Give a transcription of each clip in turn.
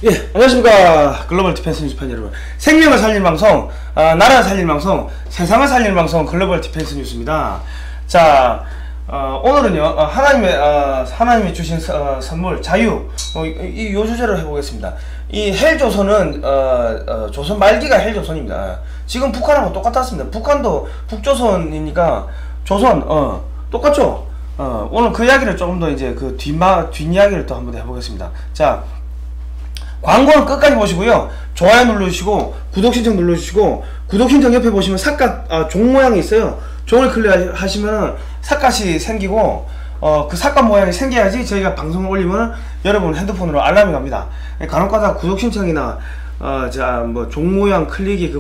예, 안녕하십니까. 글로벌 디펜스 뉴스 팬 여러분. 생명을 살릴 방송, 나라를 살릴 방송, 세상을 살릴 방송, 글로벌 디펜스 뉴스입니다. 자, 오늘은요, 하나님이 주신 선물, 자유, 요 주제로 해보겠습니다. 이 헬조선은, 조선 말기가 헬조선입니다. 지금 북한하고 똑같았습니다. 북한도 북조선이니까, 조선, 똑같죠? 오늘 그 이야기를 조금 더 이제 그 뒷이야기를 또 한번 해보겠습니다. 자, 광고는 끝까지 보시고요. 좋아요 눌러주시고 구독 신청 눌러주시고, 구독 신청 옆에 보시면 삿갓 종 모양이 있어요. 종을 클릭하시면 삿갓이 생기고, 그 삿갓 모양이 생겨야지 저희가 방송을 올리면 여러분 핸드폰으로 알람이 갑니다. 간혹가다 구독 신청이나 뭐 종 모양 클릭이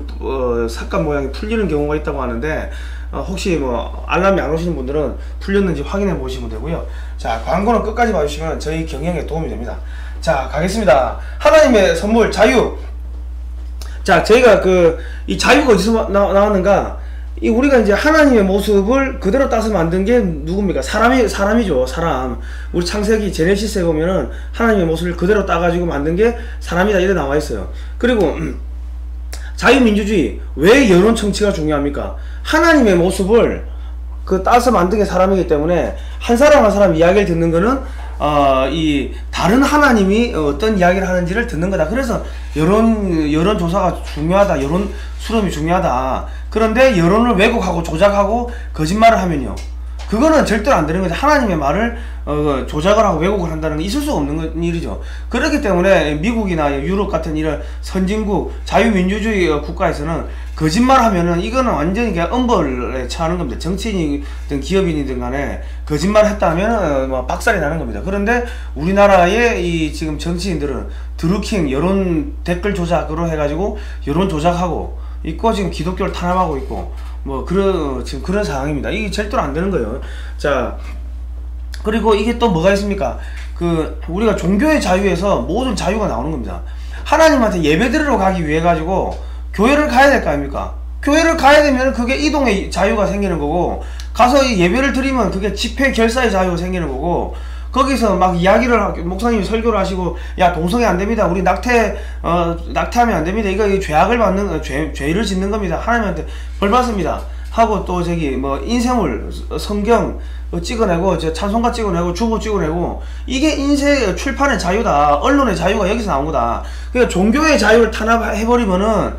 삿갓 모양이 풀리는 경우가 있다고 하는데, 혹시 뭐 알람이 안 오시는 분들은 풀렸는지 확인해 보시면 되고요. 자, 광고는 끝까지 봐주시면 저희 경영에 도움이 됩니다. 자, 가겠습니다. 하나님의 선물, 자유. 자, 저희가 이 자유가 어디서 나왔는가? 우리가 이제 하나님의 모습을 그대로 따서 만든 게 누굽니까? 사람이죠, 사람. 우리 창세기 제네시스에 보면은 하나님의 모습을 그대로 따가지고 만든 게 사람이다, 이래 나와 있어요. 그리고, 자유민주주의. 왜 여론 정치가 중요합니까? 하나님의 모습을 따서 만든 게 사람이기 때문에 한 사람 한 사람 이야기를 듣는 거는 이 다른 하나님이 어떤 이야기를 하는지를 듣는 거다. 그래서 여론조사가 중요하다, 여론 수렴이 중요하다. 그런데 여론을 왜곡하고 조작하고 거짓말을 하면요, 그거는 절대로 안 되는 거죠. 하나님의 말을 조작을 하고 왜곡을 한다는 게 있을 수 없는 일이죠. 그렇기 때문에 미국이나 유럽 같은 이런 선진국 자유민주주의 국가에서는 거짓말 하면은 이거는 완전히 그냥 엄벌에 처하는 겁니다. 정치인이든 기업인이든 간에 거짓말 했다면 뭐 박살이 나는 겁니다. 그런데 우리나라의 이 지금 정치인들은 드루킹 여론 댓글 조작으로 해가지고 여론 조작하고 있고, 지금 기독교를 탄압하고 있고, 뭐 지금 그런 상황입니다. 이게 절대로 안 되는 거예요. 자, 그리고 이게 또 뭐가 있습니까? 우리가 종교의 자유에서 모든 자유가 나오는 겁니다. 하나님한테 예배드리러 가기 위해 가지고 교회를 가야 될 거 아닙니까? 교회를 가야 되면 그게 이동의 자유가 생기는 거고, 가서 예배를 드리면 그게 집회 결사의 자유가 생기는 거고, 거기서 막 이야기를 목사님이 설교를 하시고, 야, 동성애 안 됩니다, 우리 낙태하면 안 됩니다, 이거 죄악을 받는 죄를 짓는 겁니다, 하나님한테 벌 받습니다 하고, 또 뭐 인쇄물 성경 찍어내고, 찬송가 찍어내고, 주보 찍어내고, 이게 인쇄 출판의 자유다, 언론의 자유가 여기서 나온 거다. 그러니까 종교의 자유를 탄압해버리면은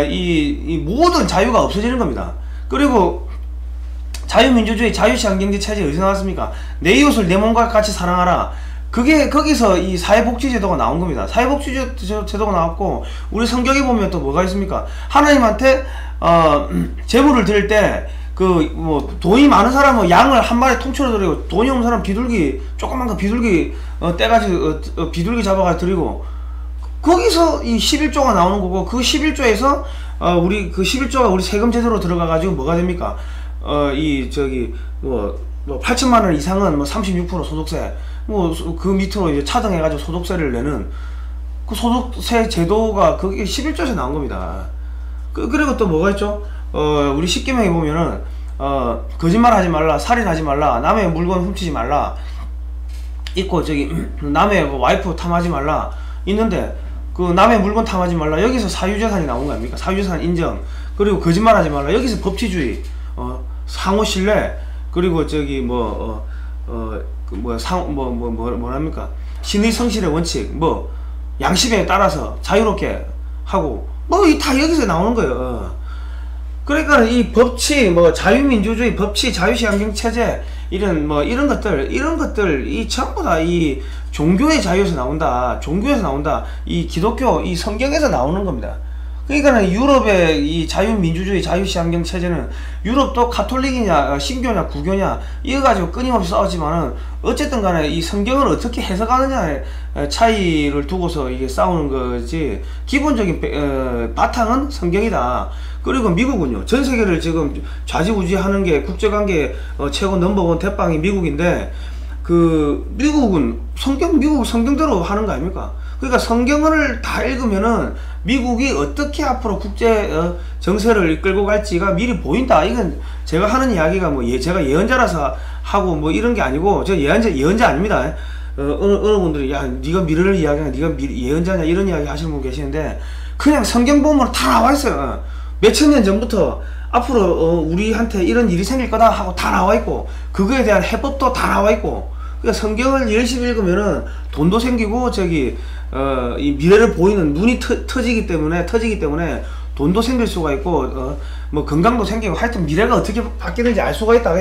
이 모든 자유가 없어지는 겁니다. 그리고 자유민주주의, 자유시장경제 체제 어디서 나왔습니까? 내 이웃을 내 몸과 같이 사랑하라. 그게 거기서 이 사회복지제도가 나온 겁니다. 사회복지제도가 나왔고, 우리 성경에 보면 또 뭐가 있습니까? 하나님한테 제물을 드릴 때 뭐 돈이 많은 사람은 양을 한 마리 통째로 드리고, 돈이 없는 사람은 비둘기, 조그만 거 비둘기 떼가지고 비둘기 잡아가지고 드리고, 거기서 이 11조가 나오는 거고, 그 11조에서 우리 11조가 우리 세금 제도로 들어가가지고 뭐가 됩니까? 뭐 8천만 원 이상은 뭐 36% 소득세, 뭐 그 밑으로 이제 차등해가지고 소득세를 내는 그 소득세 제도가 그게 11조에서 나온 겁니다. 그리고 또 뭐가 있죠? 우리 10계명에 보면은 거짓말 하지 말라, 살인하지 말라, 남의 물건 훔치지 말라 있고, 남의 와이프 탐하지 말라 있는데, 남의 물건 탐하지 말라, 여기서 사유재산이 나온 거 아닙니까? 사유재산 인정. 그리고 거짓말 하지 말라, 여기서 법치주의, 상호 신뢰, 그리고 뭐랍니까? 신의 성실의 원칙, 양심에 따라서 자유롭게 하고, 다 여기서 나오는 거예요. 그러니까 이 법치, 자유민주주의, 법치, 자유시장경제체제, 이런 것들, 이 전부 다 이 종교의 자유에서 나온다. 종교에서 나온다. 이 기독교, 이 성경에서 나오는 겁니다. 그러니까 유럽의 이 자유민주주의, 자유시장경제체제는 유럽도 가톨릭이냐, 신교냐, 구교냐, 이거 가지고 끊임없이 싸우지만은, 어쨌든 간에 이 성경을 어떻게 해석하느냐의 차이를 두고서 이게 싸우는 거지, 기본적인 바탕은 성경이다. 그리고 미국은요, 전 세계를 지금 좌지우지하는 게 국제관계 최고 넘버원 대빵이 미국인데, 미국은 미국 성경대로 하는 거 아닙니까? 그러니까 성경을 다 읽으면은 미국이 어떻게 앞으로 국제 정세를 이끌고 갈지가 미리 보인다. 이건 제가 하는 이야기가 제가 예언자라서 하고 이런 게 아니고, 저 예언자 아닙니다. 어느 분들이 야 네가 미래를 이야기하냐, 네가 예언자냐 이런 이야기 하시는 분 계시는데 그냥 성경 보면 다 나와 있어요. 몇천 년 전부터 앞으로 우리한테 이런 일이 생길 거다 하고 다 나와 있고 그거에 대한 해법도 다 나와 있고. 그러니까 성경을 열심히 읽으면은 돈도 생기고 저기 이 미래를 보이는 눈이 터지기 때문에 돈도 생길 수가 있고 뭐 건강도 생기고 하여튼 미래가 어떻게 바뀌는지 알 수가 있다.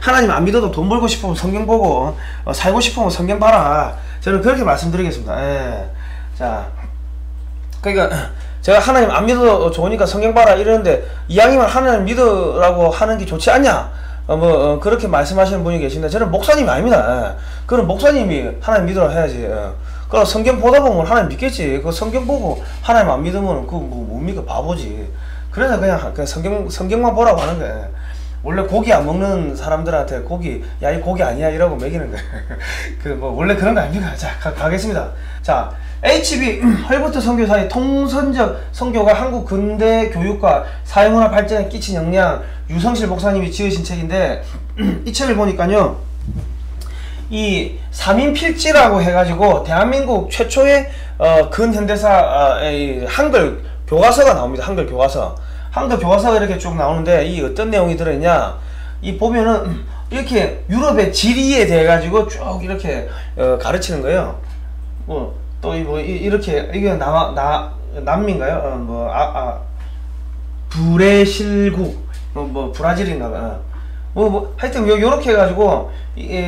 하나님 안 믿어도 돈 벌고 싶으면 성경 보고 살고 싶으면 성경 봐라. 저는 그렇게 말씀드리겠습니다. 예. 자, 그러니까 제가 하나님 안 믿어도 좋으니까 성경 봐라 이러는데 이왕이면 하나님 믿으라고 하는 게 좋지 않냐? 그렇게 말씀하시는 분이 계신데 저는 목사님이 아닙니다. 예. 그럼 목사님이 하나님 믿으라 해야지. 예. 그럼 성경 보다 보면 하나님 믿겠지. 그 성경 보고 하나님 안 믿으면 그거 뭡니까? 바보지. 그래서 그냥 성경만 보라고 하는 거예요. 원래 고기 안 먹는 사람들한테 야, 이 고기 아니야 이러고 먹이는 거예요. 원래 그런 거 아닙니까? 자, 가겠습니다. 자, HB 헐버트 선교사의 통선적 선교가 한국 근대 교육과 사회문화 발전에 끼친 영향, 유성실 목사님이 지으신 책인데 이 책을 보니까요, 이 3인 필지라고 해가지고 대한민국 최초의 근현대사 한글 교과서가 나옵니다. 한글 교과서가 이렇게 쭉 나오는데 이 어떤 내용이 들어있냐, 이 보면은 이렇게 유럽의 지리에 대해 가지고 쭉 이렇게 가르치는 거예요. 또 이렇게 이게 남미인가요? 브레실국 브라질인가 하여튼 요렇게 해가지고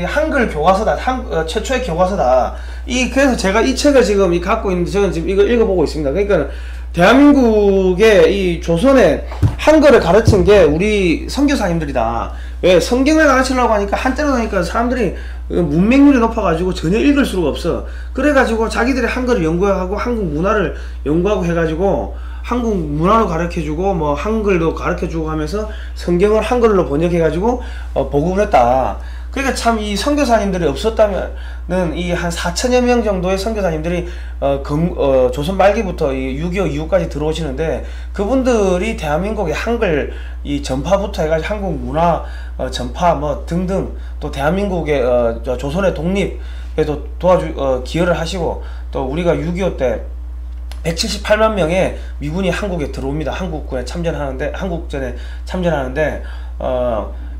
한글 교과서다. 최초의 교과서다. 그래서 제가 이 책을 지금 갖고 있는데 저는 지금 이걸 읽어보고 있습니다. 그러니까 대한민국의 이 조선의 한글을 가르친 게 우리 선교사님들이다. 왜? 성경을 가르치려고 하니까 한때로 하니까 사람들이 문맹률이 높아가지고 전혀 읽을 수가 없어. 그래가지고 자기들이 한글을 연구하고 한국 문화를 연구하고 해가지고 한국 문화로 가르쳐주고 뭐 한글도 가르쳐주고 하면서 성경을 한글로 번역해가지고 보급을 했다. 그러니까 참 이 선교사님들이 없었다면은 이 한 4천여 명 정도의 선교사님들이 조선 말기부터 이 6.25 이후까지 들어오시는데 그분들이 대한민국의 한글 이 전파부터 해가지고 한국 문화 전파 뭐 등등 또 대한민국의 조선의 독립에도 기여를 하시고 또 우리가 6.25 때 178만 명의 미군이 한국에 들어옵니다. 한국전에 참전하는데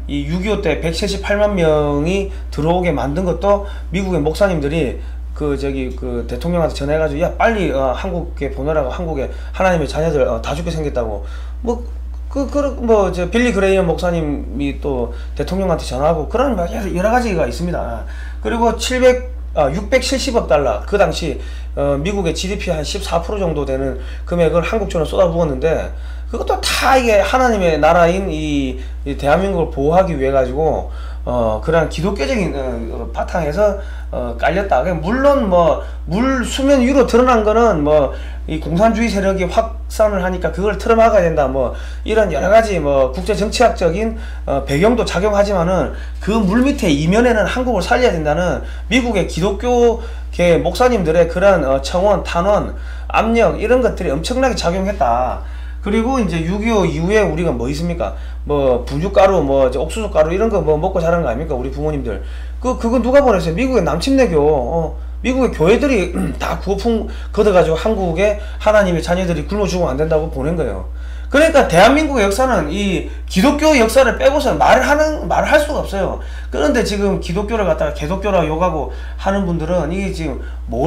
이 6.25 때 178만 명이 들어오게 만든 것도 미국의 목사님들이 그 대통령한테 전화해가지고 야 빨리 한국에 보내라고, 한국에 하나님의 자녀들 다 죽게 생겼다고 저 빌리 그레이엄 목사님이 또 대통령한테 전화하고 그런 여러 가지가 있습니다. 그리고 670억 달러 그 당시 미국의 GDP 한 14% 정도 되는 금액을 한국전으로 쏟아부었는데 그것도 다 이게 하나님의 나라인 이 대한민국을 보호하기 위해 가지고 그런 기독교적인 바탕에서 깔렸다. 물론 물 수면 위로 드러난 거는 이 공산주의 세력이 확산을 하니까 그걸 틀어막아야 된다. 이런 여러 가지 국제 정치학적인 배경도 작용하지만은 그 물 밑에 이면에는 한국을 살려야 된다는 미국의 기독교계 목사님들의 그런 청원, 탄원, 압력 이런 것들이 엄청나게 작용했다. 그리고 이제 6.25 이후에 우리가 뭐 있습니까? 분유가루, 옥수수가루 이런 거 먹고 자란 거 아닙니까? 우리 부모님들. 그거 누가 보냈어요? 미국의 남침내교. 미국의 교회들이 다 구호품 걷어가지고 한국에 하나님의 자녀들이 굶어 죽으면 안 된다고 보낸 거예요. 그러니까 대한민국의 역사는 이 기독교 역사를 빼고서는 말을 할 수가 없어요. 그런데 지금 기독교를 갖다가 개독교라고 욕하고 하는 분들은 이게 지금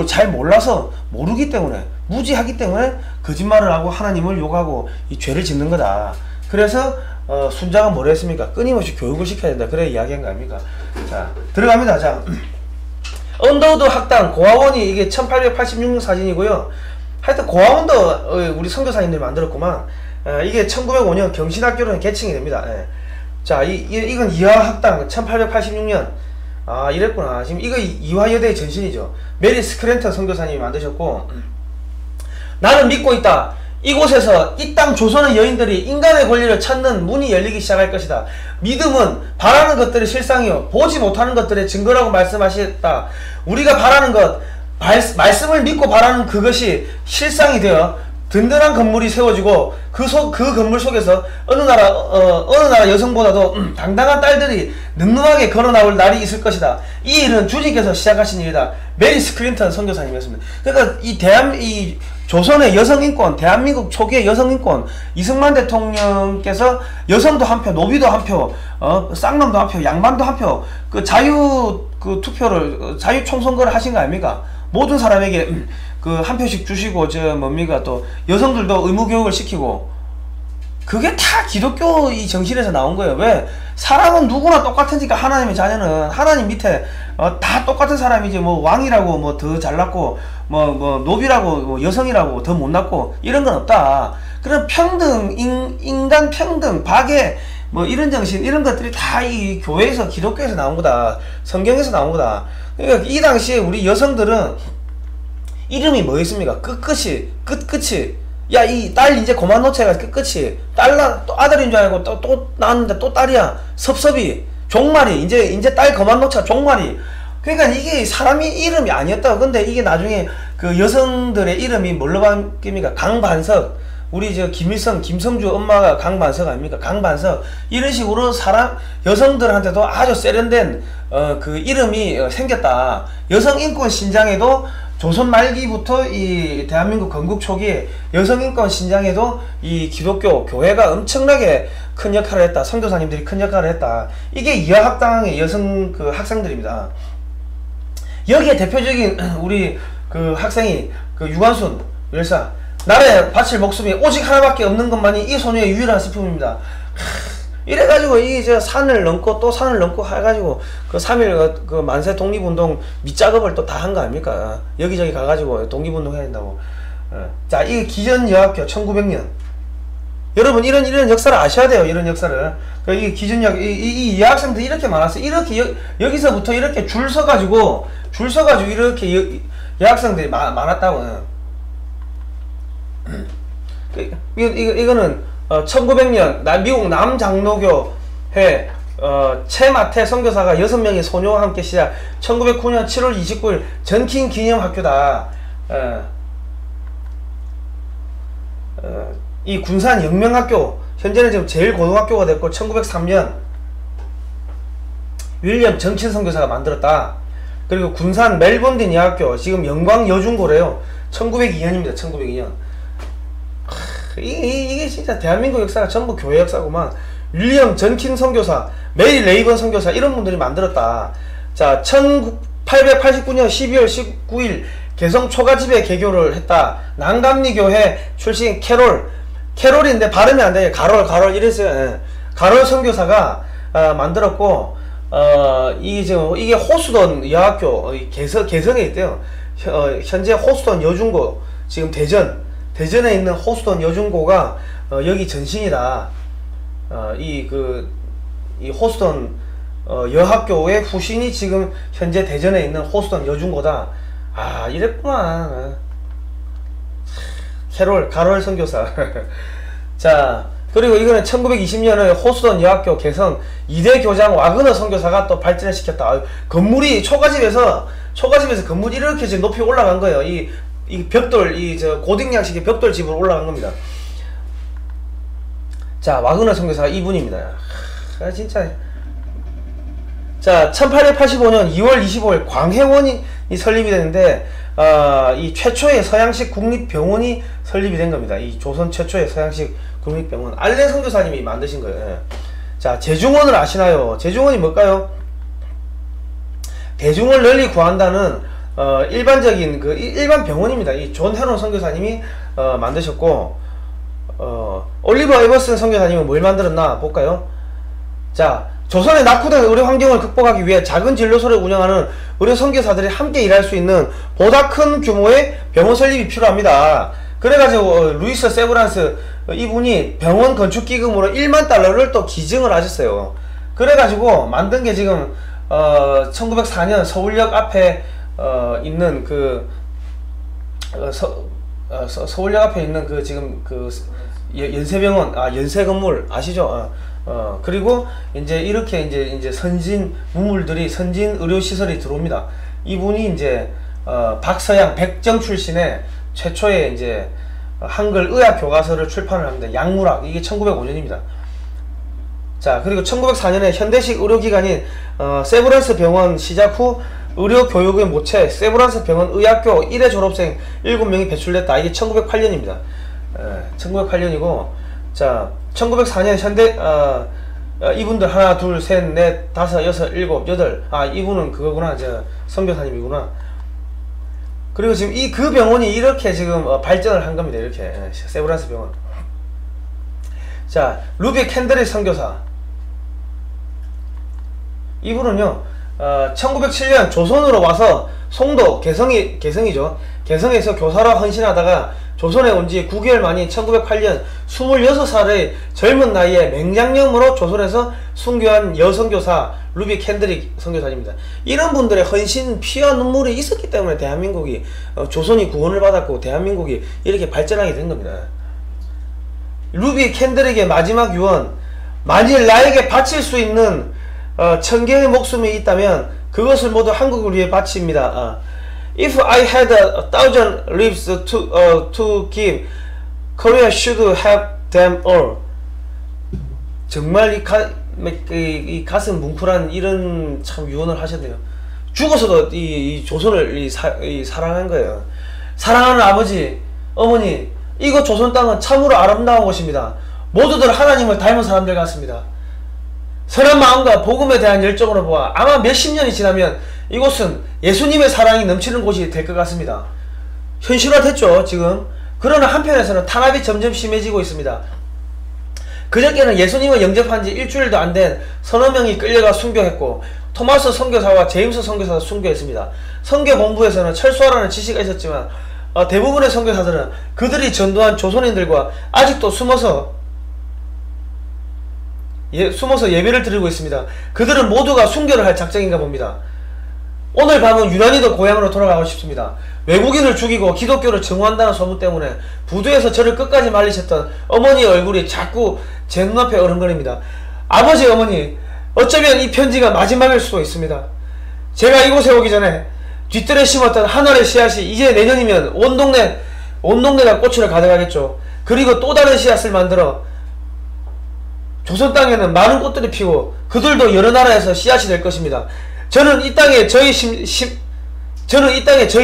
잘 몰라서 모르기 때문에 무지하기 때문에 거짓말을 하고 하나님을 욕하고 이 죄를 짓는 거다. 그래서 순자가 뭐라 했습니까? 끊임없이 교육을 시켜야 된다. 그래 이야기한 거 아닙니까? 자, 들어갑니다. 자, 언더우드 학당 고아원이 이게 1886년 사진이고요. 하여튼 고아원도 우리 선교사님들이 만들었구만. 이게 1905년 경신학교로는 개칭이 됩니다. 예. 자, 이건 이화학당 1886년. 아, 이랬구나. 지금 이거 이화여대의 전신이죠. 메리 스크랜턴 선교사님이 만드셨고, 나는 믿고 있다. 이곳에서 이 땅 조선의 여인들이 인간의 권리를 찾는 문이 열리기 시작할 것이다. 믿음은 바라는 것들의 실상이요 보지 못하는 것들의 증거라고 말씀하셨다. 우리가 바라는 것, 말씀을 믿고 바라는 그것이 실상이 되어 든든한 건물이 세워지고 그 건물 속에서 어느 나라 여성보다도 당당한 딸들이 늠름하게 걸어 나올 날이 있을 것이다. 이 일은 주님께서 시작하신 일이다. 메리 스크린턴 선교사님이었습니다. 그러니까 이 조선의 여성인권, 대한민국 초기의 여성인권, 이승만 대통령께서 여성도 한 표, 노비도 한 표, 쌍놈도 한 표, 양반도 한 표, 그 투표를, 자유 총선거를 하신 거 아닙니까? 모든 사람에게 한 표씩 주시고, 또, 여성들도 의무교육을 시키고, 그게 다 기독교 이 정신에서 나온 거예요. 왜? 사람은 누구나 똑같으니까 하나님의 자녀는 하나님 밑에 다 똑같은 사람이지 뭐 왕이라고 뭐 더 잘났고 뭐 노비라고 뭐 여성이라고 더 못났고 이런 건 없다. 그런 평등, 인간 평등, 박애 뭐 이런 정신 이런 것들이 다 이 교회에서 기독교에서 나온 거다. 성경에서 나온 거다. 그러니까 이 당시에 우리 여성들은 이름이 뭐였습니까? 끝끝이 야, 이 딸 이제 그만 놓자. 끝끝이 또 아들인 줄 알고 또 낳았는데 또 딸이야. 섭섭이 종말이 이제 딸 그만 놓자. 종말이. 그러니까 이게 사람이 이름이 아니었다고. 근데 이게 나중에 그 여성들의 이름이 뭘로 바뀝니까? 강반석. 우리 김일성, 김성주 엄마가 강반석 아닙니까? 강반석. 이런 식으로 여성들한테도 아주 세련된 그 이름이 생겼다. 여성인권 신장에도 조선 말기부터 이 대한민국 건국 초기에 여성인권 신장에도 이 기독교 교회가 엄청나게 큰 역할을 했다. 선교사님들이 큰 역할을 했다. 이게 이화학당의 여성 그 학생들입니다. 여기에 대표적인 우리 그 학생이 그 유관순 열사. 나라에 바칠 목숨이 오직 하나밖에 없는 것만이 이 소녀의 유일한 슬픔입니다. 이래가지고 산을 넘고 또 산을 넘고 해가지고 그 3일 그 만세 독립운동 밑작업을 또 다 한 거 아닙니까? 여기저기 가가지고 독립운동 해야 된다고. 자, 이 기전여학교 1900년. 여러분 이런 역사를 아셔야 돼요. 이런 역사를. 이 기전여학 이 여학생들이 이렇게 많았어요. 이렇게 여기서부터 이렇게 줄 서가지고 이렇게 여학생들이 많았다고. 이거는 1900년 미국 남장로교회 최마태 선교사가 6명의 소녀와 함께 시작. 1909년 7월 29일 전킨 기념학교다. 이 군산 영명학교 현재는 지금 제일 고등학교가 됐고 1903년 윌리엄 정친 선교사가 만들었다. 그리고 군산 멜본딘 여학교 지금 영광 여중고래요. 1902년입니다. 1902년. 이게 진짜 대한민국 역사가 전부 교회 역사구만. 윌리엄 전킨 선교사, 메리 레이번 선교사 이런 분들이 만들었다. 자, 1889년 12월 19일 개성 초가집에 개교를 했다. 난감리교회 출신 캐롤인데 발음이 안 돼. 가롤 이랬어요. 가롤 선교사가 만들었고 이게 호수돈 여학교 개성에 있대요. 현재 호수돈 여중고 지금 대전에 있는 호수돈 여중고가 여기 전신이다. 이 호수돈 여학교의 후신이 지금 현재 대전에 있는 호수돈 여중고다. 아, 이랬구만. 가롤 선교사. 자, 그리고 이거는 1920년에 호수돈 여학교 개성 2대 교장 와그너 선교사가 또 발전을 시켰다. 건물이 초가집에서 건물이 이렇게 지금 높이 올라간 거예요. 이 벽돌, 고딩 양식의 벽돌 집으로 올라간 겁니다. 자, 와그너 선교사가 이분입니다. 진짜. 자, 1885년 2월 25일 광해원이 설립이 되는데, 이 최초의 서양식 국립병원이 설립이 된 겁니다. 이 조선 최초의 서양식 국립병원. 알레 선교사님이 만드신 거예요. 자, 제중원을 아시나요? 제중원이 뭘까요? 대중을 널리 구한다는 일반적인 일반 병원입니다. 이 존 헤론 선교사님이 만드셨고, 올리버 에버슨 선교사님은 뭘 만들었나 볼까요? 자, 조선의 낙후된 의료 환경을 극복하기 위해 작은 진료소를 운영하는 의료 선교사들이 함께 일할 수 있는 보다 큰 규모의 병원 설립이 필요합니다. 그래가지고 루이스 세브란스 이분이 병원 건축 기금으로 1만 달러를 또 기증을 하셨어요. 그래가지고 만든 게 지금 1904년 서울역 앞에 있는 서울역 앞에 있는 지금 연세병원, 연세 건물 아시죠? 그리고 이제 이렇게 이제 선진 무물들이, 선진 의료 시설이 들어옵니다. 이분이 이제 박서양 백정 출신의 최초의 이제 한글 의학 교과서를 출판을 합니다. 약물학. 이게 1905년입니다. 자, 그리고 1904년에 현대식 의료기관인 세브란스 병원 시작 후 의료교육의 모체 세브란스 병원 의학교 1회 졸업생 7명이 배출됐다. 이게 1908년입니다. 1908년이고, 자, 1904년 현대 이분들 하나, 둘, 셋, 넷, 다섯, 여섯, 일곱, 여덟. 아, 이분은 그거구나. 선교사님이구나. 그리고 지금 그 병원이 이렇게 지금 발전을 한 겁니다. 이렇게 세브란스 병원. 자, 루비 캔드릭 선교사. 이분은요, 1907년 조선으로 와서 송도 개성이죠. 개성에서 교사로 헌신하다가 조선에 온 지 9개월 만인 1908년 26살의 젊은 나이에 맹장염으로 조선에서 순교한 여선교사 루비 캔드릭 선교사입니다. 이런 분들의 헌신, 피와 눈물이 있었기 때문에 대한민국이 조선이 구원을 받았고 대한민국이 이렇게 발전하게 된 겁니다. 루비 캔드릭의 마지막 유언, 만일 나에게 바칠 수 있는 1000개의 목숨이 있다면 그것을 모두 한국을 위해 바칩니다. If I had 1,000 lives to give, Korea should have them all. 정말 이 가슴 뭉클한 이런 참 유언을 하셨네요. 죽어서도 이 조선을 사랑한 거예요. 사랑하는 아버지, 어머니, 이곳 조선 땅은 참으로 아름다운 곳입니다. 모두들 하나님을 닮은 사람들 같습니다. 선한 마음과 복음에 대한 열정으로 보아 아마 몇십 년이 지나면 이곳은 예수님의 사랑이 넘치는 곳이 될 것 같습니다. 현실화됐죠, 지금. 그러나 한편에서는 탄압이 점점 심해지고 있습니다. 그저께는 예수님을 영접한 지 일주일도 안 된 서너 명이 끌려가 순교했고, 토마스 선교사와 제임스 선교사도 순교했습니다. 선교 본부에서는 철수하라는 지시가 있었지만 대부분의 선교사들은 그들이 전도한 조선인들과 아직도 숨어서 예배를 드리고 있습니다. 그들은 모두가 순교를 할 작정인가 봅니다. 오늘 밤은 유난히도 고향으로 돌아가고 싶습니다. 외국인을 죽이고 기독교를 증오한다는 소문 때문에 부두에서 저를 끝까지 말리셨던 어머니의 얼굴이 자꾸 제 눈앞에 어른거립니다. 아버지, 어머니, 어쩌면 이 편지가 마지막일 수도 있습니다. 제가 이곳에 오기 전에 뒷뜰에 심었던 하나의 씨앗이 이제 내년이면 온 동네가 꽃으로 가득하겠죠. 그리고 또 다른 씨앗을 만들어 조선 땅에는 많은 꽃들이 피고 그들도 여러 나라에서 씨앗이 될 것입니다. 저는 이 땅에 저희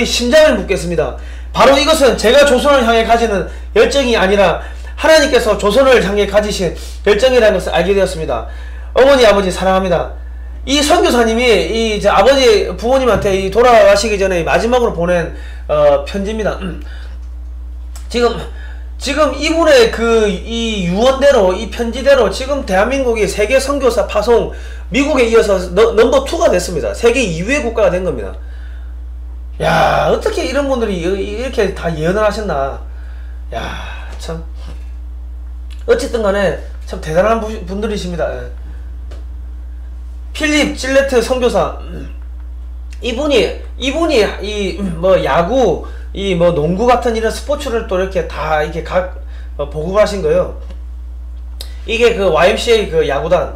심장을 묻겠습니다. 바로 이것은 제가 조선을 향해 가지는 열정이 아니라 하나님께서 조선을 향해 가지신 열정이라는 것을 알게 되었습니다. 어머니, 아버지 사랑합니다. 이 선교사님이 아버지 부모님한테 돌아가시기 전에 마지막으로 보낸 편지입니다. 지금 이분의 이 유언대로, 이 편지대로 지금 대한민국이 세계 선교사 파송 미국에 이어서 넘버 2가 됐습니다. 세계 2위의 국가가 된 겁니다. 야, 어떻게 이런 분들이 이렇게 다 예언을 하셨나. 야, 참 어쨌든 간에 참 대단한 분들이십니다. 필립 질레트 선교사, 이분이 야구, 농구 같은 이런 스포츠를 또 이렇게 다 보급을 하신 거예요. 이게 그 YMCA 그 야구단,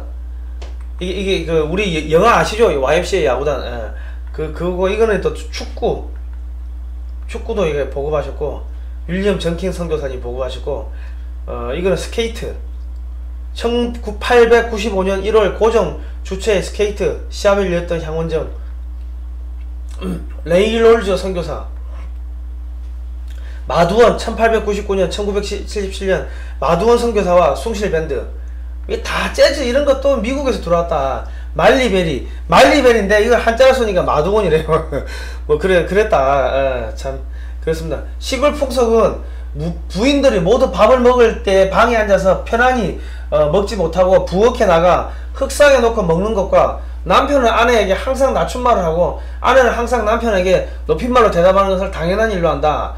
이게 그 우리 영화 아시죠? YMCA 야구단. 이거는 또 축구도 이게 보급하셨고, 윌리엄 정킹 선교사님 보급하셨고, 이거는 스케이트. 1895년 1월 고정 주최 스케이트 시합을 열렸던 향원점. 레이 롤즈 선교사. 마두원 1899년 1977년 마두원 선교사와 숭실밴드. 이게 다 재즈 이런 것도 미국에서 들어왔다. 말리베리인데 이거 한자로 쓰니까 마두원이래요. 뭐 그랬다. 참 그렇습니다. 시골 풍속은 부인들이 모두 밥을 먹을 때 방에 앉아서 편안히 먹지 못하고 부엌에 나가 흙상에 놓고 먹는 것과, 남편은 아내에게 항상 낮춤말을 하고 아내는 항상 남편에게 높임말로 대답하는 것을 당연한 일로 한다.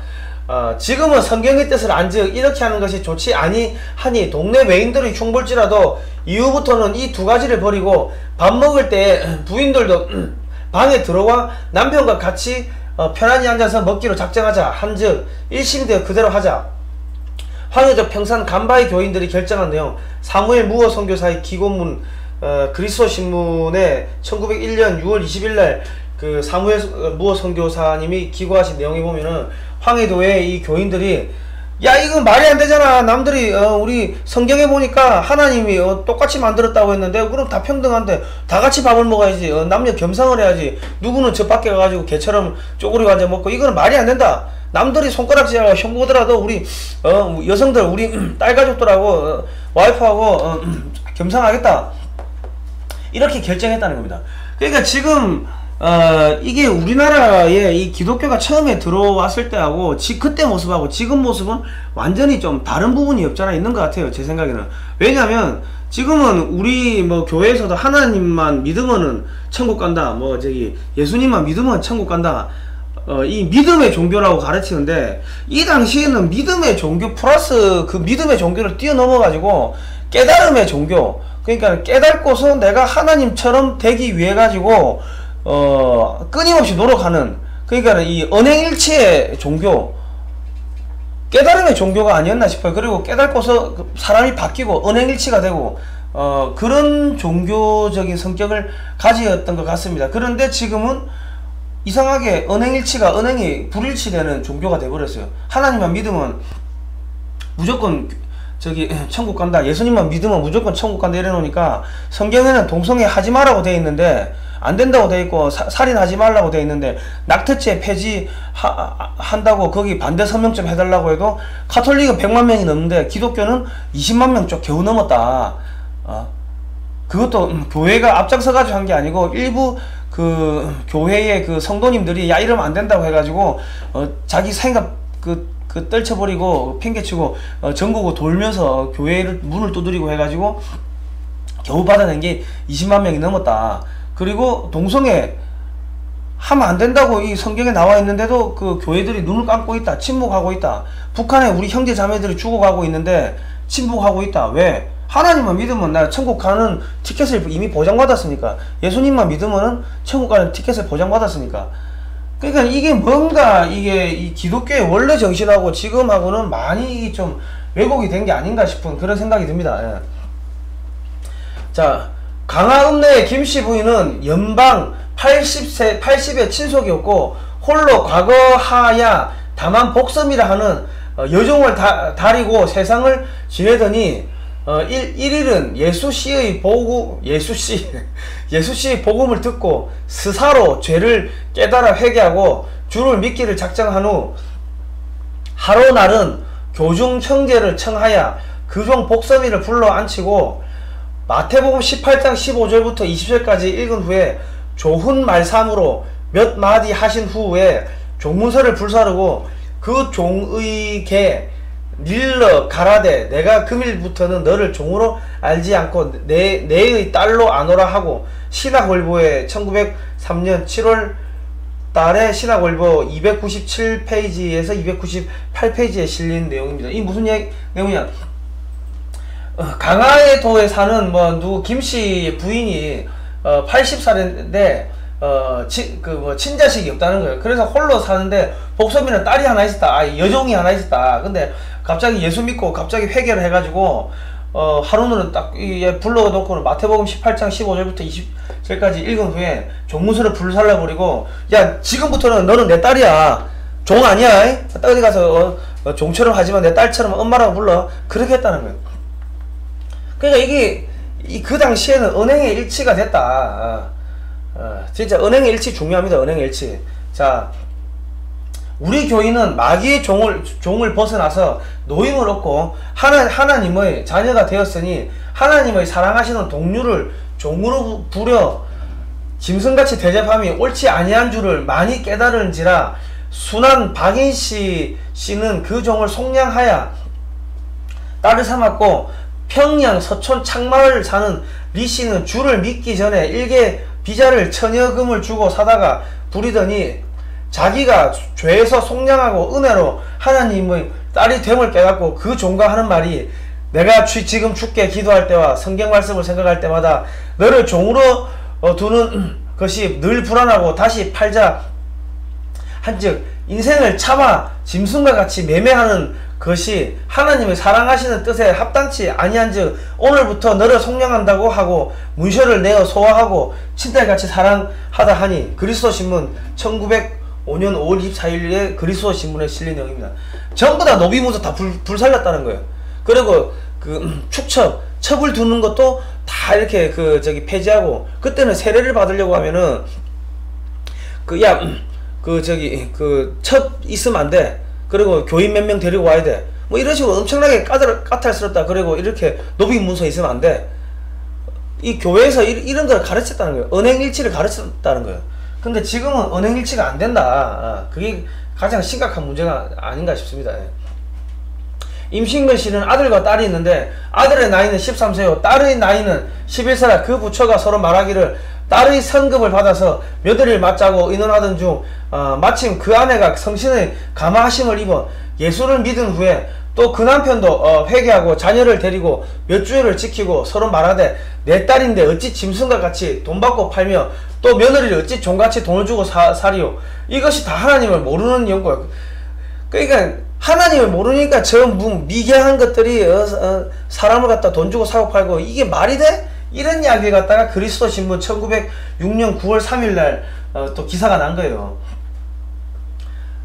지금은 성경의 뜻을 안즉 이렇게 하는 것이 좋지 아니하니 동네 외인들이 흉볼지라도 이후부터는 이 두 가지를 버리고 밥 먹을 때 부인들도 방에 들어와 남편과 같이 편안히 앉아서 먹기로 작정하자 한즉 일심되어 그대로 하자. 황해적 평산 간바이 교인들이 결정한 내용, 사무엘 무어 선교사의 기고문, 그리스도 신문에 1901년 6월 20일날 그 사무엘 무어 선교사님이 기고하신 내용에 보면은 황해도의 이 교인들이 야 이건 말이 안 되잖아. 남들이 우리 성경에 보니까 하나님이 똑같이 만들었다고 했는데 그럼 다 평등한데 다 같이 밥을 먹어야지. 남녀 겸상을 해야지. 누구는 저 밖에 가가지고 개처럼 쪼그리고 앉아 먹고 이거는 말이 안 된다. 남들이 손가락질하고 흉보더라도 우리 여성들 우리 딸 가족들하고 와이프하고 겸상하겠다. 이렇게 결정했다는 겁니다. 그러니까 지금 이게 우리나라에 이 기독교가 처음에 들어왔을 때하고 그때 모습하고 지금 모습은 완전히 좀 다른 부분이 없지 않아 있는 것 같아요. 제 생각에는. 왜냐면 지금은 우리 뭐 교회에서도 하나님만 믿으면은 천국 간다, 뭐 저기 예수님만 믿으면 천국 간다, 이 믿음의 종교라고 가르치는데, 이 당시에는 믿음의 종교 플러스 그 믿음의 종교를 뛰어넘어 가지고 깨달음의 종교, 그러니까 깨닫고서 내가 하나님처럼 되기 위해 가지고 끊임없이 노력하는, 그러니까 이 언행일치의 종교, 깨달음의 종교가 아니었나 싶어요. 그리고 깨닫고서 사람이 바뀌고 언행일치가 되고 그런 종교적인 성격을 가지었던 것 같습니다. 그런데 지금은 이상하게 언행일치가 언행이 불일치되는 종교가 돼버렸어요. 하나님만 믿으면 무조건 저기 천국 간다, 예수님만 믿으면 무조건 천국 간다 이래놓으니까, 성경에는 동성애 하지 마라고 돼 있는데 안 된다고 돼 있고, 살인하지 말라고 돼 있는데 낙태죄 폐지 한다고 거기 반대 서명 좀 해달라고 해도 카톨릭은 100만 명이 넘는데 기독교는 20만 명 쪽 겨우 넘었다. 그것도 교회가 앞장서 가지고 한 게 아니고 일부 그 교회의 그 성도님들이 야 이러면 안 된다고 해가지고 자기 생각 그 떨쳐버리고 핑계치고 전국을 돌면서 교회를 문을 두드리고 해가지고 겨우 받아낸 게 20만 명이 넘었다. 그리고 동성애 하면 안 된다고 이 성경에 나와 있는데도 그 교회들이 눈을 감고 있다, 침묵하고 있다. 북한에 우리 형제 자매들이 죽어가고 있는데 침묵하고 있다. 왜? 하나님만 믿으면 나 천국 가는 티켓을 이미 보장받았으니까. 예수님만 믿으면은 천국 가는 티켓을 보장받았으니까. 그러니까 이게 뭔가 이게 이 기독교의 원래 정신하고 지금하고는 많이 좀 왜곡이 된 게 아닌가 싶은 그런 생각이 듭니다. 예. 자, 강화읍내의 김씨 부인은 연방 80의 친속이었고 홀로 과거하야 다만 복섬이라 하는 여종을 다리고 세상을 지내더니 1일은 예수씨의 복음을 듣고 스사로 죄를 깨달아 회개하고 주를 믿기를 작정한 후 하루 날은 교중 형제를 청하여 그종 복섬이를 불러 앉히고 마태복음 18장 15절부터 20절까지 읽은 후에 조훈 말삼으로 몇 마디 하신 후에 종문서를 불사르고 그 종의 개 닐러 가라데 내가 금일부터는 너를 종으로 알지 않고 내의 딸로 아노라 하고 신학월보에 1903년 7월 달에 신학월보 297페이지에서 298페이지에 실린 내용입니다. 이 무슨 내용이냐? 강화도에 사는 누구 김씨 부인이 80살인데 친자식이 없다는 거예요. 그래서 홀로 사는데 복섬이는 딸이 하나 있었다. 여종이 하나 있었다. 근데 갑자기 예수 믿고 갑자기 회개를 해가지고 하루는 딱 불러놓고 마태복음 18장 15절부터 20절까지 읽은 후에 종문서를 불살라버리고 야 지금부터는 너는 내 딸이야. 종 아니야. 어디 가서 종처럼 하지만 내 딸처럼 엄마라고 불러. 그렇게 했다는 거예요. 그러니까 이게 그 당시에는 은행의 일치가 됐다. 진짜 은행의 일치 중요합니다. 은행의 일치. 자, 우리 교인은 마귀의 종을 벗어나서 노임을 얻고 하나님의 자녀가 되었으니 하나님의 사랑하시는 동료를 종으로 부려 짐승같이 대접함이 옳지 아니한 줄을 많이 깨달은지라 순한 박인씨는 그 종을 속량하여 딸을 삼았고 평양 서촌 창마을 사는 리씨는 주를 믿기 전에 일개 비자를 천여금을 주고 사다가 부리더니 자기가 죄에서 속량하고 은혜로 하나님의 딸이 됨을 깨닫고 그 종과 하는 말이 내가 지금 죽게 기도할 때와 성경 말씀을 생각할 때마다 너를 종으로 두는 것이 늘 불안하고 다시 팔자 한즉 인생을 차마 짐승과 같이 매매하는 것이 하나님의 사랑하시는 뜻에 합당치 아니한즉 오늘부터 너를 속량한다고 하고 문서를 내어 소화하고 친딸같이 사랑하다 하니 그리스도 신문 2005년 5월 24일에 그리스도 신문에 실린 내용입니다. 전부 다 노비문서 다 불살랐다는 거예요. 그리고 그 첩을 두는 것도 다 이렇게 폐지하고, 그때는 세례를 받으려고 하면은 첩 있으면 안 돼. 그리고 교인 몇 명 데리고 와야 돼. 뭐 이런 식으로 엄청나게 까탈스럽다. 그리고 이렇게 노비문서 있으면 안 돼. 이 교회에서 이런 걸 가르쳤다는 거예요. 언행일치를 가르쳤다는 거예요. 근데 지금은 언행일치가 안 된다. 그게 가장 심각한 문제가 아닌가 싶습니다. 임신근 씨는 아들과 딸이 있는데 아들의 나이는 13세요. 딸의 나이는 11세라 그 부처가 서로 말하기를 딸의 선급을 받아서 며느리를 맞자고 의논하던 중 마침 그 아내가 성신의 감화하심을 입어 예수를 믿은 후에 또 그 남편도 회개하고 자녀를 데리고 몇 주일을 지키고 서로 말하되 내 딸인데 어찌 짐승과 같이 돈 받고 팔며 또 며느리를 어찌 종같이 돈을 주고 사리오. 이것이 다 하나님을 모르는 연고야. 그러니까 하나님을 모르니까 저 미개한 것들이 사람을 갖다 돈 주고 사고 팔고 이게 말이 돼? 이런 이야기를 갖다가 그리스도 신문 1906년 9월 3일날 또 기사가 난 거예요.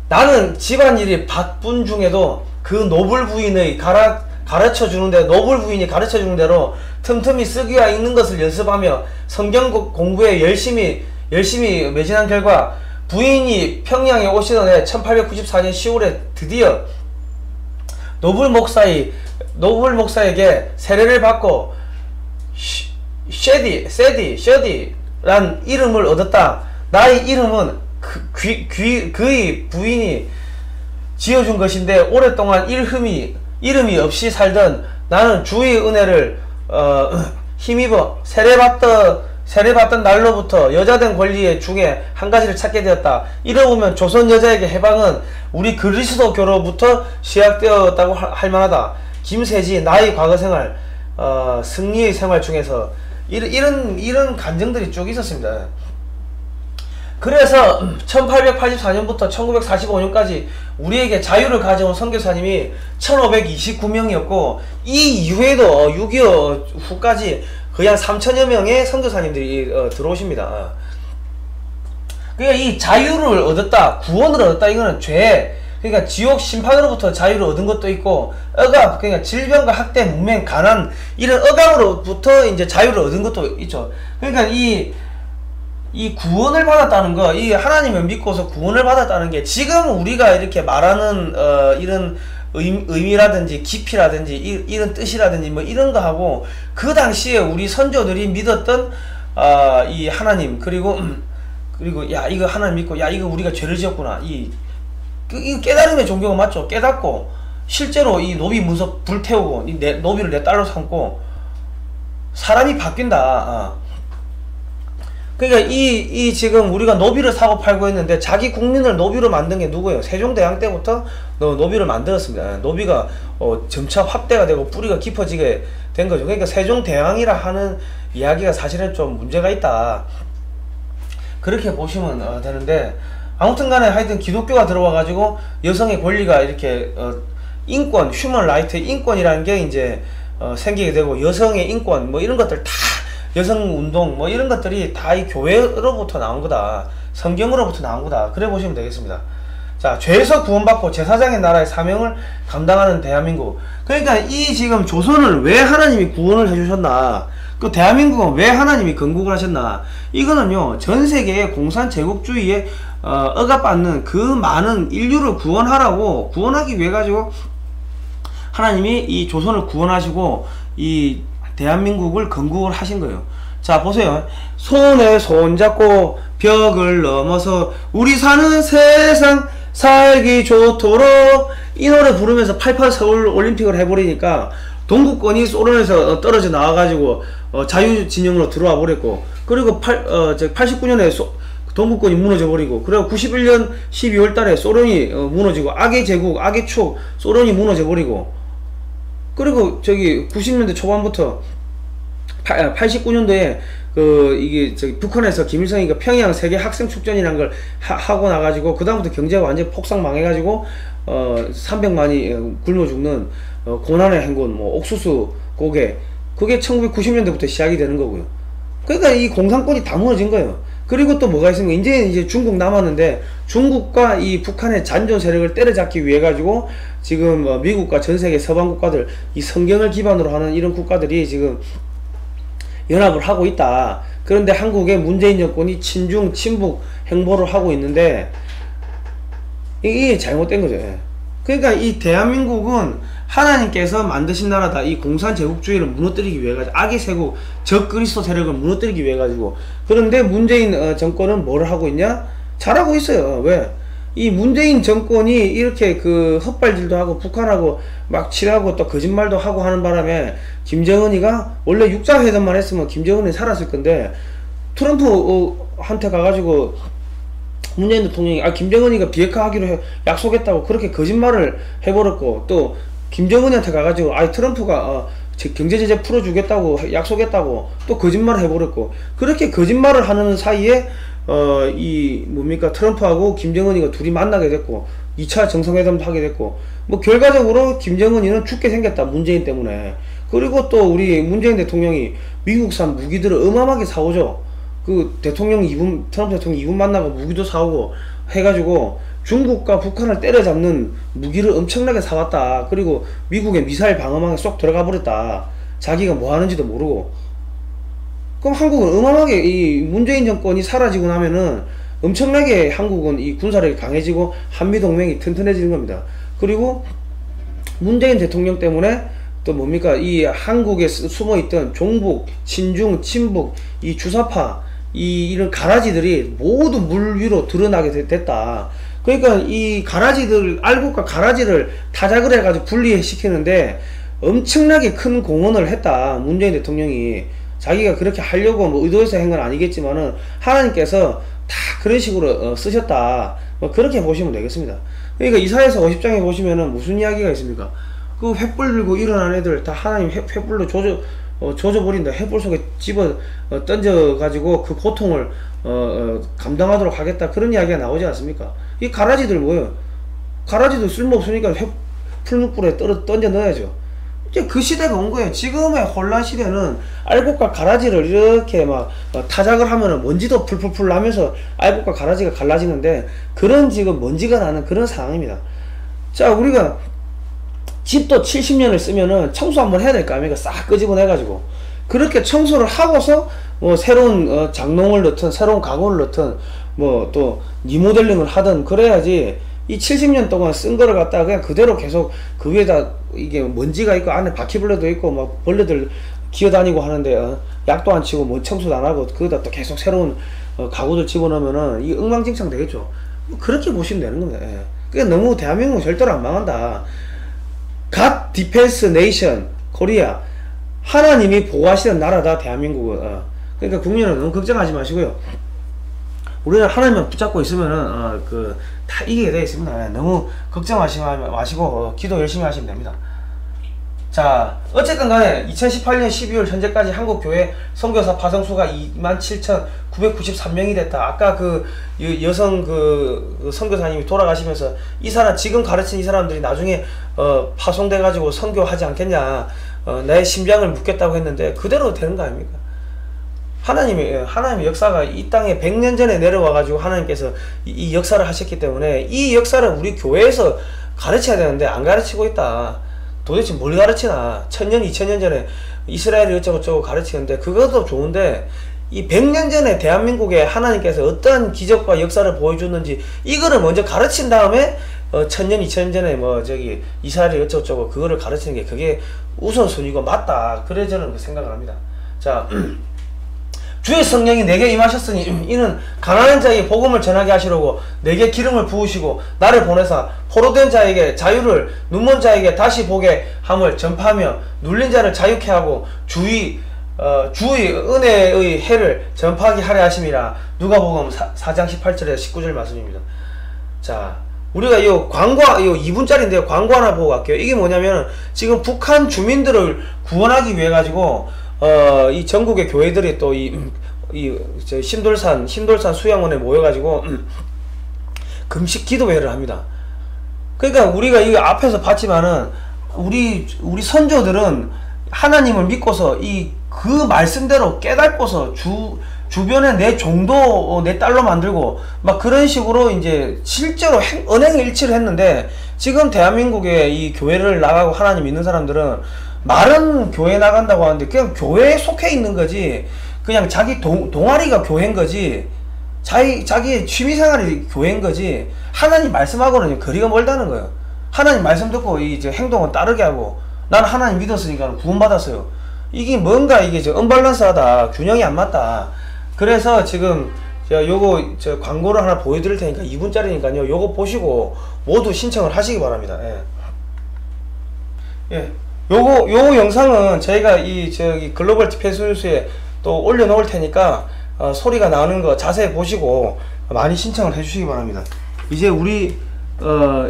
나는 집안일이 바쁜 중에도 그 노블 부인의 가르쳐 주는데, 노블 부인이 가르쳐 주는 대로 틈틈이 쓰기와 읽는 것을 연습하며 성경 공부에 열심히 매진한 결과 부인이 평양에 오시던 해 1894년 10월에 드디어 노블 목사에게 세례를 받고 쉐디란 이름을 얻었다. 나의 이름은 그의 부인이 지어준 것인데 오랫동안 이름이 없이 살던 나는 주의 은혜를 힘입어 세례받던 날로부터 여자된 권리의 중에 한 가지를 찾게 되었다. 이러보면 조선 여자에게 해방은 우리 그리스도교로부터 시작되었다고 할 만하다. 김세지 나의 과거생활, 승리의 생활 중에서 이런 간증들이 쭉 있었습니다. 그래서 1884년부터 1945년까지 우리에게 자유를 가져온 선교사님이 1529명이었고 이 이후에도 6.25 후까지 거의 한 3천여 명의 선교사님들이 들어오십니다. 그러니까 이 자유를 얻었다, 구원을 얻었다, 이거는 죄, 그러니까 지옥 심판으로부터 자유를 얻은 것도 있고, 억압, 그러니까 질병과 학대, 문맹, 가난, 이런 억압으로부터 이제 자유를 얻은 것도 있죠. 그러니까 이 구원을 받았다는 거, 이 하나님을 믿고서 구원을 받았다는 게 지금 우리가 이렇게 말하는 이런 의미라든지 깊이라든지 이런 뜻이라든지 뭐 이런 거 하고, 그 당시에 우리 선조들이 믿었던 이 하나님, 그리고 야 이거 하나님 믿고, 야 이거 우리가 죄를 지었구나, 이 깨달음의 종교가 맞죠. 깨닫고 실제로 이 노비 문서 불태우고 노비를 내 딸로 삼고 사람이 바뀐다. 그러니까 이 지금 우리가 노비를 사고 팔고 있는데, 자기 국민을 노비로 만든 게 누구예요? 세종대왕 때부터 노비를 만들었습니다. 노비가 점차 확대가 되고 뿌리가 깊어지게 된 거죠. 그러니까 세종대왕이라 하는 이야기가 사실은 좀 문제가 있다, 그렇게 보시면 되는데, 아무튼 간에 하여튼 기독교가 들어와 가지고 여성의 권리가 이렇게 인권, 휴먼 라이트, 인권이라는 게 이제 생기게 되고, 여성의 인권 뭐 이런 것들 다, 여성운동 뭐 이런 것들이 다 이 교회로부터 나온 거다, 성경으로부터 나온 거다, 그래 보시면 되겠습니다. 자, 죄에서 구원받고 제사장의 나라의 사명을 감당하는 대한민국. 그러니까 이 지금 조선을 왜 하나님이 구원을 해주셨나, 그 대한민국은 왜 하나님이 건국을 하셨나, 이거는요 전세계의 공산제국주의에 억압받는 그 많은 인류를 구원하기 위해 가지고 하나님이 이 조선을 구원하시고 이 대한민국을 건국을 하신 거예요. 자, 보세요. 손에 손잡고 벽을 넘어서 우리 사는 세상 살기 좋도록, 이 노래 부르면서 88 서울 올림픽을 해버리니까 동구권이 소련에서 떨어져 나와가지고 자유진영으로 들어와 버렸고, 그리고 89년에 동구권이 무너져 버리고, 그리고 91년 12월 달에 소련이 무너지고, 악의 제국, 악의 추억 소련이 무너져 버리고, 그리고 저기 90년대 초반부터 89년도에 북한에서 김일성이가 평양 세계 학생 축전이라는 걸 하고 나가지고, 그 다음부터 경제가 완전 폭삭 망해가지고 300만이 굶어 죽는 고난의 행군, 뭐 옥수수 고개, 그게 1990년대부터 시작이 되는 거고요. 그러니까 이 공산권이 다 무너진 거예요. 그리고 또 뭐가 있습니까? 이제 중국 남았는데, 중국과 이 북한의 잔존 세력을 때려잡기 위해 가지고 지금 미국과 전 세계 서방 국가들, 이 성경을 기반으로 하는 이런 국가들이 지금 연합을 하고 있다. 그런데 한국의 문재인 정권이 친중 친북 행보를 하고 있는데 이게 잘못된 거죠. 그러니까 이 대한민국은 하나님께서 만드신 나라다. 이 공산제국주의를 무너뜨리기 위해 가지고, 악의 세국 적그리스도 세력을 무너뜨리기 위해 가지고. 그런데 문재인 정권은 뭘 하고 있냐? 잘하고 있어요. 왜? 이 문재인 정권이 이렇게 그 헛발질도 하고 북한하고 막 칠하고 또 거짓말도 하고 하는 바람에 김정은이가 원래 육자회담만 했으면 김정은이 살았을 건데, 트럼프한테 가가지고 문재인 대통령이 김정은이가 비핵화하기로 약속했다고 그렇게 거짓말을 해버렸고, 또 김정은이한테 가가지고 트럼프가 경제제재 풀어주겠다고 약속했다고 또 거짓말을 해버렸고, 그렇게 거짓말을 하는 사이에 트럼프하고 김정은이가 둘이 만나게 됐고 2차 정상회담도 하게 됐고, 뭐 결과적으로 김정은이는 죽게 생겼다, 문재인 때문에. 그리고 또 우리 문재인 대통령이 미국산 무기들을 어마어마하게 사오죠. 그 트럼프 대통령 2분 만나고 무기도 사오고 해가지고 중국과 북한을 때려잡는 무기를 엄청나게 사왔다. 그리고 미국의 미사일 방어망에 쏙 들어가 버렸다. 자기가 뭐 하는지도 모르고. 그럼 한국은 어마어마하게 이 문재인 정권이 사라지고 나면은 엄청나게 한국은 이 군사력이 강해지고 한미동맹이 튼튼해지는 겁니다. 그리고 문재인 대통령 때문에 또 이 한국에 숨어있던 종북, 친중, 친북, 이 주사파, 이런 가라지들이 모두 물 위로 드러나게 됐다. 그러니까 이 가라지들, 알곡과 가라지를 타작을 해가지고 분리시키는데 엄청나게 큰 공헌을 했다, 문재인 대통령이. 자기가 그렇게 하려고 의도해서 한 건 아니겠지만은 하나님께서 다 그런 식으로 쓰셨다, 그렇게 보시면 되겠습니다. 그러니까 이사야서 50장에 보시면은 무슨 이야기가 있습니까? 그 횃불 들고 일어난 애들 다 하나님 횃불로 조져버린다. 횃불 속에 집어 던져가지고 그 고통을 감당하도록 하겠다, 그런 이야기가 나오지 않습니까? 이 가라지들 뭐예요? 가라지도 쓸모없으니까 풀무불에 던져 넣어야죠. 이제 그 시대가 온 거예요. 지금의 혼란 시대는 알곡과 가라지를 이렇게 막 타작을 하면은 먼지도 풀풀풀 나면서 알곡과 가라지가 갈라지는데, 그런 지금 먼지가 나는 그런 상황입니다. 자, 우리가 집도 70년을 쓰면은 청소 한번 해야 될 거 아닙니까? 싹 끄집어내가지고. 그렇게 청소를 하고서 새로운 장롱을 넣든 새로운 가구를 넣든 또 리모델링을 하든 그래야지, 이 70년 동안 쓴 거를 갖다가 그냥 그대로 계속 그 위에다 이게 먼지가 있고 안에 바퀴벌레도 있고 막 벌레들 기어다니고 하는데 약도 안 치고 청소도 안 하고 그거다 또 계속 새로운 가구들 집어넣으면은 이 엉망진창 되겠죠. 그렇게 보시면 되는 겁니다. 예. 그러니까 너무 대한민국은 절대로 안 망한다. God Defense Nation 코리아, 하나님이 보호하시는 나라다 대한민국은. 그러니까 국민은 너무 걱정하지 마시고요. 우리는 하나님만 붙잡고 있으면은 다 이기게 되어 있습니다. 너무 걱정하지 마시고 기도 열심히 하시면 됩니다. 자, 어쨌든 간에 2018년 12월 현재까지 한국 교회 선교사 파송수가 27,993명이 됐다. 아까 그 여성 그 선교사님이 돌아가시면서 지금 가르친 이 사람들이 나중에 파송돼 가지고 선교하지 않겠냐, 내 심장을 묻겠다고 했는데 그대로 되는 거 아닙니까? 하나님의 역사가 이 땅에 100년 전에 내려와가지고 하나님께서 이 역사를 하셨기 때문에 이 역사를 우리 교회에서 가르쳐야 되는데 안 가르치고 있다. 도대체 뭘 가르치나? 1000년, 2000년 전에 이스라엘이 어쩌고저쩌고 가르치는데 그것도 좋은데, 이 100년 전에 대한민국에 하나님께서 어떠한 기적과 역사를 보여줬는지 이거를 먼저 가르친 다음에 1000년, 2000년 전에 이스라엘이 어쩌고저쩌고 그거를 가르치는 게 그게 우선순위고 맞다. 그래 저는 생각을 합니다. 자, 주의 성령이 내게 임하셨으니 이는 가난한 자에게 복음을 전하게 하시려고 내게 기름을 부으시고 나를 보내사 포로된 자에게 자유를, 눈먼 자에게 다시 보게 함을 전파하며 눌린 자를 자유케 하고 주의 은혜의 해를 전파하게 하려 하심이라. 누가복음 4장 18절에서 19절 말씀입니다. 자, 우리가 이 2분짜리인데요. 광고 하나 보고 갈게요. 이게 뭐냐면 지금 북한 주민들을 구원하기 위해 가지고 이 전국의 교회들이 또 신돌산 수양원에 모여가지고 금식 기도회를 합니다. 그러니까 우리가 이 앞에서 봤지만은 우리 선조들은 하나님을 믿고서 그 말씀대로 깨닫고서 주변에 내 종도 내 딸로 만들고 막 그런 식으로 이제 실제로 은행 일치를 했는데, 지금 대한민국에 이 교회를 나가고 하나님 믿는 사람들은 말은 교회 나간다고 하는데 그냥 교회에 속해 있는 거지, 그냥 자기 동아리가 교회인 거지, 자기의 취미생활이 교회인 거지, 하나님 말씀하고는 거리가 멀다는 거예요. 하나님 말씀 듣고 이제 행동은 따르게 하고, 난 하나님 믿었으니까 구원받았어요. 이게 뭔가 이게 언밸런스하다, 균형이 안 맞다. 그래서 지금 제가 요거 광고를 하나 보여드릴 테니까 2분짜리니까요. 요거 보시고 모두 신청을 하시기 바랍니다. 예. 요 영상은 저희가 저기 글로벌 디펜스 뉴스에 또 올려놓을 테니까 소리가 나오는 거 자세히 보시고 많이 신청을 해주시기 바랍니다. 이제 우리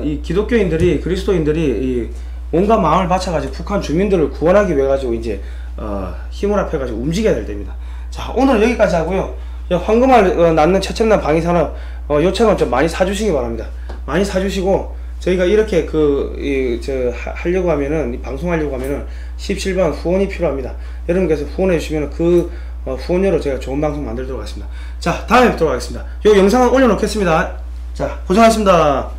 이 기독교인들이, 그리스도인들이 이 온갖 마음을 바쳐가지고 북한 주민들을 구원하기 위해 가지고 이제 힘을 합해가지고 움직여야 될 때입니다. 자, 오늘은 여기까지 하고요. 황금알 낳는 최첨단 방위산업 요청은 좀 많이 사주시기 바랍니다. 많이 사주시고, 저희가 이렇게 하려고 하면은, 방송하려고 하면은 17번 후원이 필요합니다. 여러분께서 후원해 주시면 그 후원료로 제가 좋은 방송 만들도록 하겠습니다. 자, 다음에 뵙도록 하겠습니다. 요 영상은 올려놓겠습니다. 자, 고생하셨습니다.